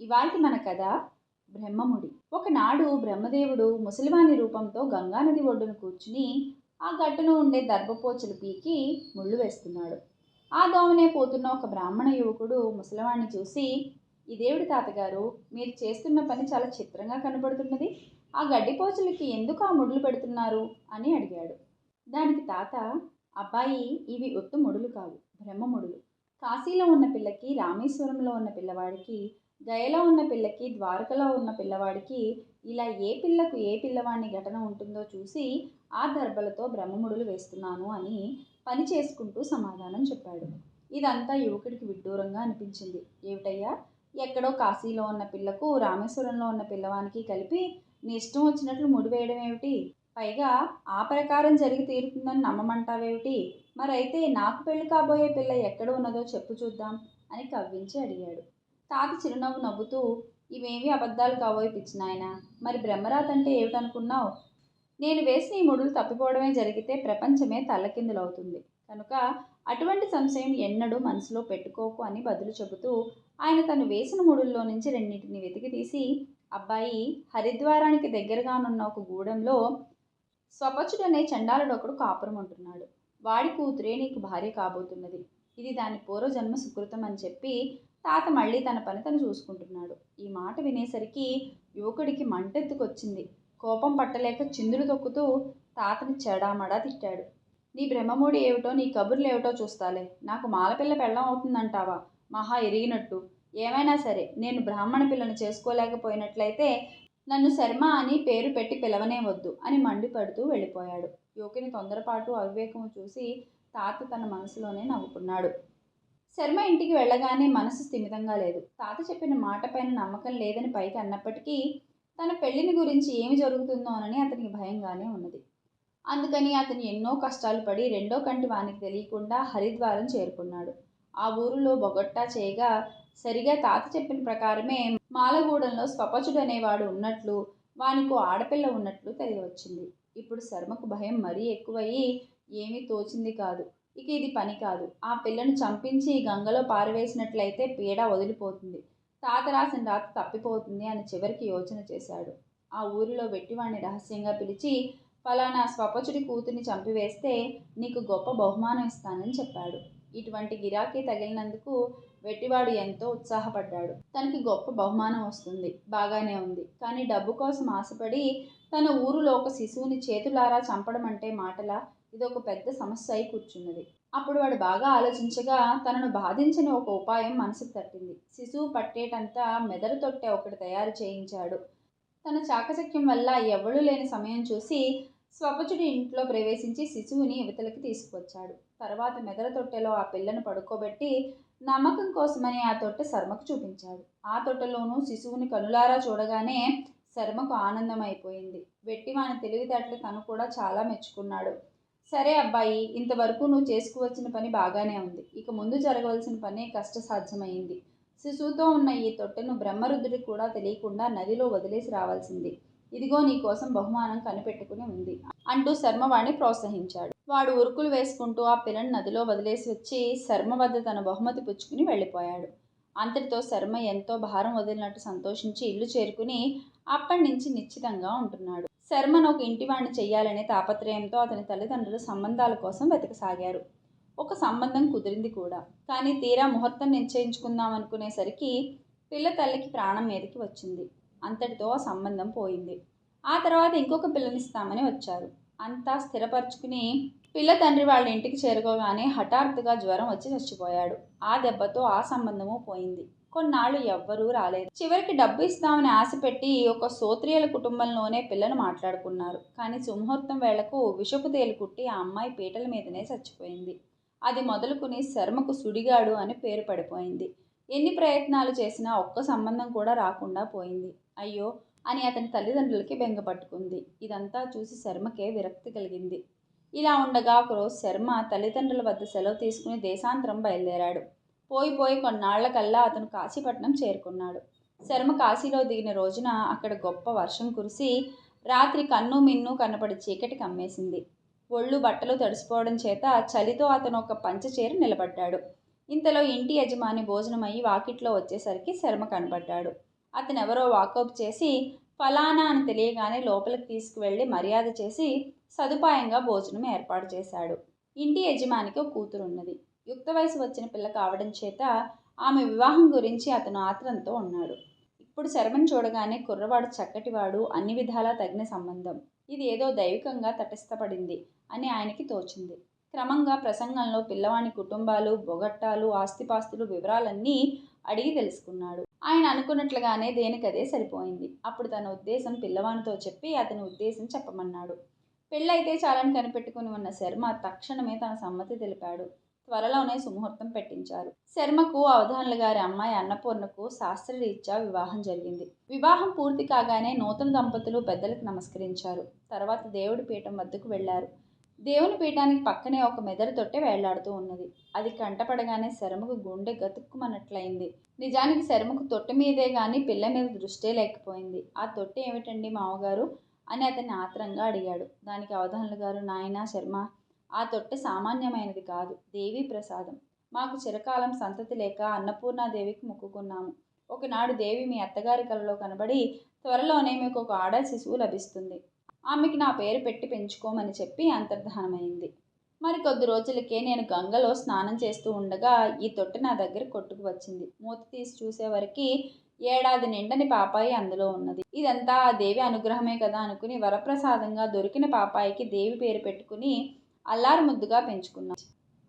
ఇవాల్టి మన కథ బ్రహ్మముడి. ఒకనాడు బ్రహ్మదేవుడు ముసలివాని రూపంతో గంగానది ఒడ్డున కూర్చుని ఆ గట్టున ఉండే దర్భపోచలు పీకి ముళ్ళు వేస్తున్నాడు. ఆ దోవనే పోతున్న ఒక బ్రాహ్మణ యువకుడు ముసలివాణ్ణి చూసి, ఇదేవిడి తాతగారు, మీరు చేస్తున్న పని చాలా చిత్రంగా కనబడుతున్నది. ఆ గడ్డిపోచలకి ఎందుకు ఆ ముడులు పెడుతున్నారు అని అడిగాడు. దానికి తాత, అబ్బాయి, ఇవి ఒత్తు ముడులు కావు, బ్రహ్మముడులు. కాశీలో ఉన్న పిల్లకి, రామేశ్వరంలో ఉన్న పిల్లవాడికి, గయలో ఉన్న పిల్లకి, ద్వారకలో ఉన్న పిల్లవాడికి ఇలా ఏ పిల్లకు ఏ పిల్లవాడిని ఘటన ఉంటుందో చూసి ఆ దర్భలతో బ్రహ్మముడులు వేస్తున్నాను అని పని చేసుకుంటూ సమాధానం చెప్పాడు. ఇదంతా యువకుడికి విడ్డూరంగా అనిపించింది. ఏమిటయ్యా, ఎక్కడో కాశీలో ఉన్న పిల్లకు, రామేశ్వరంలో ఉన్న పిల్లవానికి కలిపి నీ ఇష్టం వచ్చినట్లు ముడివేయడం ఏమిటి? పైగా ఆ ప్రకారం జరిగి తీరుతుందని నమ్మమంటావేమిటి? మరైతే నాకు పెళ్లి కాబోయే పిల్ల ఎక్కడ ఉన్నదో చెప్పు చూద్దాం అని కవ్వించి అడిగాడు. తాత చిరునవ్వు నవ్వుతూ, ఇవేమీ అబద్ధాలు కాబోయే పిచ్చినాయన, మరి బ్రహ్మరాత అంటే ఏమిటనుకున్నావు? నేను వేసిన ఈ ముడులు తప్పిపోవడమే జరిగితే ప్రపంచమే తల్లకిందులవుతుంది. కనుక అటువంటి సంశయం ఎన్నడూ మనసులో పెట్టుకోకు అని బదులు చెబుతూ ఆయన తను వేసిన ముడుల్లో నుంచి రెండింటిని వెతికి తీసి, అబ్బాయి, హరిద్వారానికి దగ్గరగానున్న ఒక గూడెంలో స్వపచుడనే చండాలుడొకడు కాపురం ఉంటున్నాడు. వాడి కూతురే నీకు భార్య కాబోతున్నది. ఇది దాని పూర్వజన్మ సుకృతం అని చెప్పి తాత మళ్ళీ తన పని తను చూసుకుంటున్నాడు. ఈ మాట వినేసరికి యువకుడికి మంటెత్తుకొచ్చింది. కోపం పట్టలేక చిందులు తొక్కుతూ తాతని చెడామడా తిట్టాడు. నీ బ్రహ్మముడి ఏమిటో, నీ కబుర్లు ఏమిటో చూస్తాలే. నాకు మాలపిల్ల పెళ్ళం అవుతుందంటావా? మహా ఎరిగినట్టు. ఏమైనా సరే, నేను బ్రాహ్మణ పిల్లను చేసుకోలేకపోయినట్లయితే నన్ను శర్మ అని పేరు పెట్టి పిలవనే వద్దు అని మండిపడుతూ వెళ్ళిపోయాడు. యువకుని తొందరపాటు, అవివేకము చూసి తాత తన మనసులోనే నవ్వుకున్నాడు. శర్మ ఇంటికి వెళ్ళగానే మనసు స్థిమితంగా లేదు. తాత చెప్పిన మాట పైన నమ్మకం లేదని పైకి అన్నప్పటికీ తన పెళ్లిని గురించి ఏమి జరుగుతుందోనని అతనికి భయంగానే ఉన్నది. అందుకని అతను ఎన్నో కష్టాలు పడి రెండో కంటి వానికి తెలియకుండా హరిద్వారం చేరుకున్నాడు. ఆ ఊరిలో బొగట్టా చేయగా సరిగా తాత చెప్పిన ప్రకారమే మాలగూడెంలో స్వపచుడు అనేవాడు ఉన్నట్లు, వానికో ఆడపిల్ల ఉన్నట్లు తెలియవచ్చింది. ఇప్పుడు శర్మకు భయం మరీ ఎక్కువయ్యి ఏమీ తోచింది కాదు. ఇక ఇది పని కాదు. ఆ పిల్లను చంపించి గంగలో పారవేసినట్లయితే పీడ వదిలిపోతుంది, తాత రాసిన రాత తప్పిపోతుంది అని చివరికి యోచన చేశాడు. ఆ ఊరిలో వెట్టివాణ్ణి రహస్యంగా పిలిచి, ఫలానా స్వపచుడి కూతుర్ని చంపివేస్తే నీకు గొప్ప బహుమానం ఇస్తానని చెప్పాడు. ఇటువంటి గిరాకీ తగిలినందుకు వెట్టివాడు ఎంతో ఉత్సాహపడ్డాడు. తనకి గొప్ప బహుమానం వస్తుంది, బాగానే ఉంది. కానీ డబ్బు కోసం ఆశపడి తన ఊరిలో ఒక శిశువుని చేతులారా చంపడం అంటే మాటలా? ఇదొక పెద్ద సమస్య అయి కూర్చున్నది. అప్పుడు వాడు బాగా ఆలోచించగా తనను బాధించని ఒక ఉపాయం మనసుకు తట్టింది. శిశువు పట్టేటంత మెదడు తొట్టె ఒకటి తయారు చేయించాడు. తన చాకచక్యం వల్ల ఎవ్వడూ లేని సమయం చూసి స్వపచుడి ఇంట్లో ప్రవేశించి శిశువుని యువతలకి తీసుకువచ్చాడు. తర్వాత మెదడు తొట్టెలో ఆ పిల్లను పడుకోబెట్టి నమ్మకం కోసమని ఆ తొట్టె శర్మకు చూపించాడు. ఆ తొట్టెలోనూ శిశువుని కనులారా చూడగానే శర్మకు ఆనందం అయిపోయింది. వెట్టివాని తెలివితేటలు తను కూడా చాలా మెచ్చుకున్నాడు. సరే అబ్బాయి, ఇంతవరకు నువ్వు చేసుకువచ్చిన పని బాగానే ఉంది. ఇక ముందు జరగవలసిన పనే కష్టసాధ్యమైంది. శిశువుతో ఉన్న ఈ తొట్టెను బ్రహ్మరుద్రుడికి కూడా తెలియకుండా నదిలో వదిలేసి రావాల్సింది. ఇదిగో నీకోసం బహుమానం కనిపెట్టుకుని ఉంది అంటూ శర్మ వాడిని ప్రోత్సహించాడు. వాడు ఉరుకులు వేసుకుంటూ ఆ పిల్లని నదిలో వదిలేసి వచ్చి శర్మ వద్ద తన బహుమతి పుచ్చుకుని వెళ్ళిపోయాడు. అంతటితో శర్మ ఎంతో భారం వదిలినట్టు సంతోషించి ఇల్లు చేరుకుని అప్పటి నుంచి నిశ్చితంగా ఉంటున్నాడు. శర్మను ఒక ఇంటివాణ్ణి చెయ్యాలనే తాపత్రయంతో అతని తల్లిదండ్రులు సంబంధాల కోసం వెతకసాగారు. ఒక సంబంధం కుదిరింది కూడా. కానీ తీరా ముహూర్తం నిశ్చయించుకుందాం అనుకునేసరికి పిల్ల తల్లికి ప్రాణం మీదకి వచ్చింది. అంతటితో ఆ సంబంధం పోయింది. ఆ తర్వాత ఇంకొక పిల్లనిస్తామని వచ్చారు. అంతా స్థిరపరచుకుని పిల్ల తండ్రి వాళ్ళ ఇంటికి చేరుకోగానే హఠాత్తుగా జ్వరం వచ్చి చచ్చిపోయాడు. ఆ దెబ్బతో ఆ సంబంధము పోయింది. కొన్నాళ్ళు ఎవ్వరూ రాలేదు. చివరికి డబ్బు ఇస్తామని ఆశపెట్టి ఒక సోత్రియల కుటుంబంలోనే పిల్లను మాట్లాడుకున్నారు. కానీ సుముహూర్తం వేళకు విషపు తేలు కుట్టి ఆ అమ్మాయి పీటల మీదనే చచ్చిపోయింది. అది మొదలుకుని శర్మకు సుడిగాడు అని పేరు పడిపోయింది. ఎన్ని ప్రయత్నాలు చేసినా ఒక్క సంబంధం కూడా రాకుండా పోయింది. అయ్యో అని అతని తల్లిదండ్రులకి బెంగ పట్టుకుంది. ఇదంతా చూసి శర్మకే విరక్తి కలిగింది. ఇలా ఉండగా ఒకరోజు శర్మ తల్లిదండ్రుల వద్ద సెలవు తీసుకుని దేశాంతరం బయలుదేరాడు. పోయి కొన్నాళ్లకల్లా అతను కాశీపట్నం చేరుకున్నాడు. శర్మ కాశీలో దిగిన రోజున అక్కడ గొప్ప వర్షం కురిసి రాత్రి కన్ను మిన్ను కనపడి చీకటి కమ్మేసింది. ఒళ్ళు బట్టలు తడిసిపోవడం చేత చలితో అతను ఒక పంచె చేరి నిలబడ్డాడు. ఇంతలో ఇంటి యజమాని భోజనమయ్యి వాకిట్లో వచ్చేసరికి శర్మ కనబడ్డాడు. అతనెవరో వాకప్ చేసి ఫలానా అని తెలియగానే లోపలికి తీసుకువెళ్ళి మర్యాద చేసి సదుపాయంగా భోజనం ఏర్పాటు చేశాడు. ఇంటి యజమానికి ఒక కూతురున్నది. యుక్త వయసు వచ్చిన పిల్ల కావడం చేత ఆమె వివాహం గురించి అతను ఆత్రంతో ఉన్నాడు. ఇప్పుడు శర్మను చూడగానే కుర్రవాడు చక్కటివాడు, అన్ని విధాలా తగిన సంబంధం, ఇది ఏదో దైవికంగా తటస్థపడింది అని ఆయనకి తోచింది. క్రమంగా ప్రసంగంలో పిల్లవాని కుటుంబాలు, బొగట్టాలు, ఆస్తిపాస్తులు వివరాలన్నీ అడిగి తెలుసుకున్నాడు. ఆయన అనుకున్నట్లుగానే దేనికదే సరిపోయింది. అప్పుడు తన ఉద్దేశం పిల్లవానితో చెప్పి అతని ఉద్దేశం చెప్పమన్నాడు. పెళ్ళైతే చాలని కనిపెట్టుకుని ఉన్న శర్మ తక్షణమే తన సమ్మతి తెలిపాడు. త్వరలోనే సుముహూర్తం పెట్టించారు. శర్మకు అవధానుల గారి అమ్మాయి అన్నపూర్ణకు శాస్త్రరీత్యా వివాహం జరిగింది. వివాహం పూర్తి కాగానే నూతన దంపతులు పెద్దలకు నమస్కరించారు. తర్వాత దేవుడి పీఠం వద్దకు వెళ్లారు. దేవుని పీఠానికి పక్కనే ఒక మెదడు తొట్టె వేళ్లాడుతూ ఉన్నది. అది కంటపడగానే శర్మకు గుండె గతుక్కుమన్నట్లయింది. నిజానికి శర్మకు తొట్టె మీదే గాని పిల్ల మీద దృష్టే లేకపోయింది. ఆ తొట్టె ఏమిటండి మామగారు అని అతన్ని ఆత్రంగా అడిగాడు. దానికి అవధానుల గారు, నాయనా శర్మ, ఆ తొట్టె సామాన్యమైనది కాదు, దేవీ ప్రసాదం. మాకు చిరకాలం సంతతి లేక అన్నపూర్ణాదేవికి మొక్కుకున్నాము. ఒకనాడు దేవి మీ అత్తగారి కలలో కనబడి త్వరలోనే మీకు ఒక ఆడ శిశువు లభిస్తుంది, ఆమెకి నా పేరు పెట్టి పెంచుకోమని చెప్పి అంతర్ధానమైంది. మరి కొద్ది రోజులకే నేను గంగలో స్నానం చేస్తూ ఉండగా ఈ తొట్టె నా దగ్గర కొట్టుకు వచ్చింది. మూత తీసి చూసేవరకు ఏడాది నిండని పాపాయి అందులో ఉన్నది. ఇదంతా ఆ దేవి అనుగ్రహమే కదా అనుకుని వరప్రసాదంగా దొరికిన పాపాయికి దేవి పేరు పెట్టుకుని అల్లారు ముద్దుగా పెంచుకున్నాం.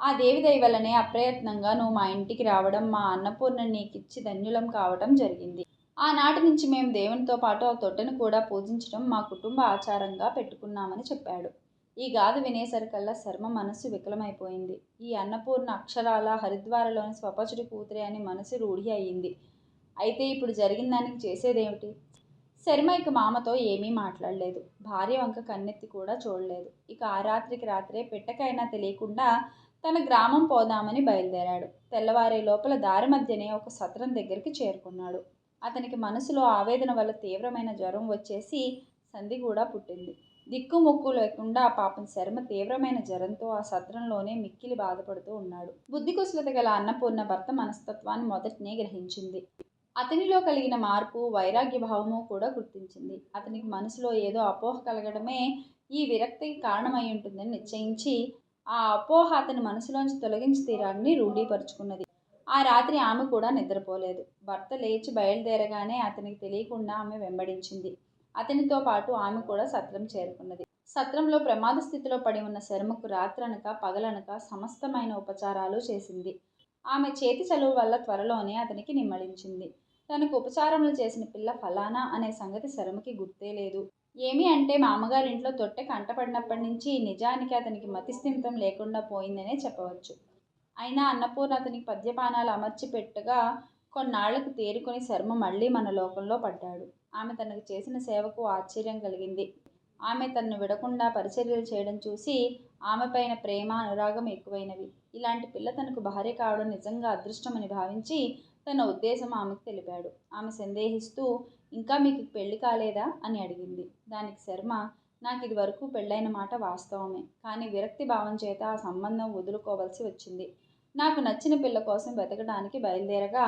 ఆ దేవి దయ వల్లనే అప్రయత్నంగా నువ్వు మా ఇంటికి రావడం, మా అన్నపూర్ణ నీకిచ్చి ధన్యులం కావటం జరిగింది. ఆనాటి నుంచి మేము దేవునితో పాటు ఆ తొట్టెను కూడా పూజించడం మా కుటుంబ ఆచారంగా పెట్టుకున్నామని చెప్పాడు. ఈ గాథ వినేసరికల్లా శర్మ మనస్సు వికలమైపోయింది. ఈ అన్నపూర్ణ అక్షరాల హరిద్వారలోని స్వపచుడి కూతురే అని మనసు రూఢి అయ్యింది. అయితే ఇప్పుడు జరిగిన దానికి చేసేదేమిటి? శర్మ ఇక మామతో ఏమీ మాట్లాడలేదు. భార్య వంక కన్నెత్తి కూడా చూడలేదు. ఇక ఆ రాత్రికి రాత్రే పెట్టకైనా తెలియకుండా తన గ్రామం పోదామని బయలుదేరాడు. తెల్లవారే లోపల దారి మధ్యనే ఒక సత్రం దగ్గరికి చేరుకున్నాడు. అతనికి మనసులో ఆవేదన వల్ల తీవ్రమైన జ్వరం వచ్చేసి సంధి కూడా పుట్టింది. దిక్కు ముక్కు లేకుండా పాపం శర్మ తీవ్రమైన జ్వరంతో ఆ సత్రంలోనే మిక్కిలి బాధపడుతూ ఉన్నాడు. బుద్ధి కుశలత గల అన్నపూర్ణ భర్త మనస్తత్వాన్ని మొదటినే గ్రహించింది. అతనిలో కలిగిన మార్పు, వైరాగ్య భావము కూడా గుర్తించింది. అతనికి మనసులో ఏదో అపోహ కలగడమే ఈ విరక్తికి కారణమై ఉంటుందని నిశ్చయించి ఆ అపోహ అతని మనసులోంచి తొలగించి తీరాలని రూఢీపరుచుకున్నది. ఆ రాత్రి ఆమె కూడా నిద్రపోలేదు. భర్త లేచి బయలుదేరగానే అతనికి తెలియకుండా ఆమె వెంబడించింది. అతనితో పాటు ఆమె కూడా సత్రం చేరుకున్నది. సత్రంలో ప్రమాద స్థితిలో పడి ఉన్న శర్మకు రాత్రనక పగలనక సమస్తమైన ఉపచారాలు చేసింది. ఆమె చేతి చలువ వల్ల త్వరలోనే అతనికి నిమ్మళించింది. తనకు ఉపచారములు చేసిన పిల్ల ఫలానా అనే సంగతి శర్మకి గుర్తే లేదు. ఏమి అంటే మామగారింట్లో తొట్టె కంటపడినప్పటి నుంచి నిజానికి అతనికి మతిస్థిమితం లేకుండా పోయిందనే చెప్పవచ్చు. అయినా అన్నపూర్ణ అతనికి పద్యపానాలు అమర్చి పెట్టగా కొన్నాళ్లకు తేరుకొని శర్మ మళ్ళీ మన లోకంలో పడ్డాడు. ఆమె తనకు చేసిన సేవకు ఆశ్చర్యం కలిగింది. ఆమె తనను విడకుండా పరిచర్యలు చేయడం చూసి ఆమెపైన ప్రేమ, అనురాగం ఎక్కువైనవి. ఇలాంటి పిల్ల తనకు భార్య కావడం నిజంగా అదృష్టమని భావించి తన ఉద్దేశం ఆమెకు తెలిపాడు. ఆమె సందేహిస్తూ, ఇంకా మీకు పెళ్లి కాలేదా అని అడిగింది. దానికి శర్మ, నాకు ఇది వరకు పెళ్ళైన మాట వాస్తవమే, కానీ విరక్తి భావం చేత ఆ సంబంధం వదులుకోవలసి వచ్చింది. నాకు నచ్చిన పిల్ల కోసం వెతకడానికి బయలుదేరగా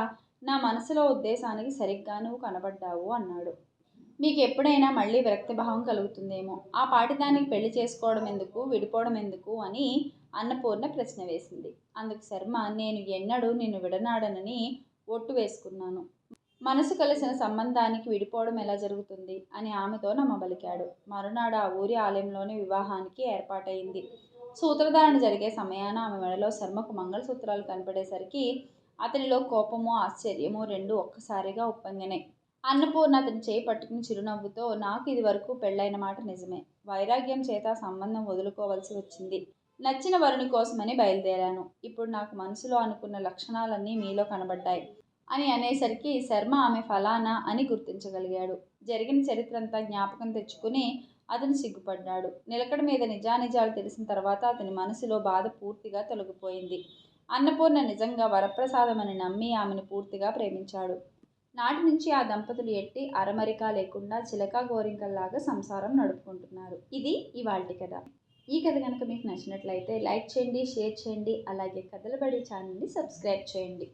నా మనసులో ఉద్దేశానికి సరిగ్గా నువ్వు కనబడ్డావు అన్నాడు. మీకు ఎప్పుడైనా మళ్ళీ విరక్తి భావం కలుగుతుందేమో, ఆ పాటిదానికి పెళ్లి చేసుకోవడం ఎందుకు, విడిపోవడం ఎందుకు అని అన్నపూర్ణ ప్రశ్న వేసింది. అందుకు శర్మ, నేను ఎన్నడూ నిన్ను విడనాడనని ఒట్టు వేసుకున్నాను. మనసు కలిసిన సంబంధానికి విడిపోవడం ఎలా జరుగుతుంది అని ఆమెతో నమ్మబలికాడు. మరునాడు ఆ ఊరి ఆలయంలోని వివాహానికి ఏర్పాటైంది. సూత్రధారణ జరిగే సమయాన ఆమె మెడలో శర్మకు మంగళసూత్రాలు కనపడేసరికి అతనిలో కోపము, ఆశ్చర్యము రెండూ ఒక్కసారిగా ఉప్పొంగినాయి. అన్నపూర్ణ అతని చేయి పట్టుకుని చిరునవ్వుతో, నాకు ఇది వరకు పెళ్ళైన మాట నిజమే, వైరాగ్యం చేత సంబంధం వదులుకోవలసి వచ్చింది. నచ్చిన వరుని కోసమని బయలుదేరాను. ఇప్పుడు నాకు మనసులో అనుకున్న లక్షణాలన్నీ మీలో కనబడ్డాయి అని అనేసరికి శర్మ ఆమె ఫలానా అని గుర్తించగలిగాడు. జరిగిన చరిత్రంతా జ్ఞాపకం తెచ్చుకుని అతను సిగ్గుపడ్డాడు. నిలకడ మీద నిజానిజాలు తెలిసిన తర్వాత అతని మనసులో బాధ పూర్తిగా తొలగిపోయింది. అన్నపూర్ణ నిజంగా వరప్రసాదమని నమ్మి ఆమెను పూర్తిగా ప్రేమించాడు. నాటి నుంచి ఆ దంపతులు ఎట్టి అరమరిక లేకుండా చిలకా గోరింకల్లాగా సంసారం నడుపుకుంటున్నారు. ఇది ఇవాల్టి కథ. ఈ కథ కనుక మీకు నచ్చినట్లయితే లైక్ చేయండి, షేర్ చేయండి, అలాగే కథల బడి ఛానల్ని సబ్స్క్రైబ్ చేయండి.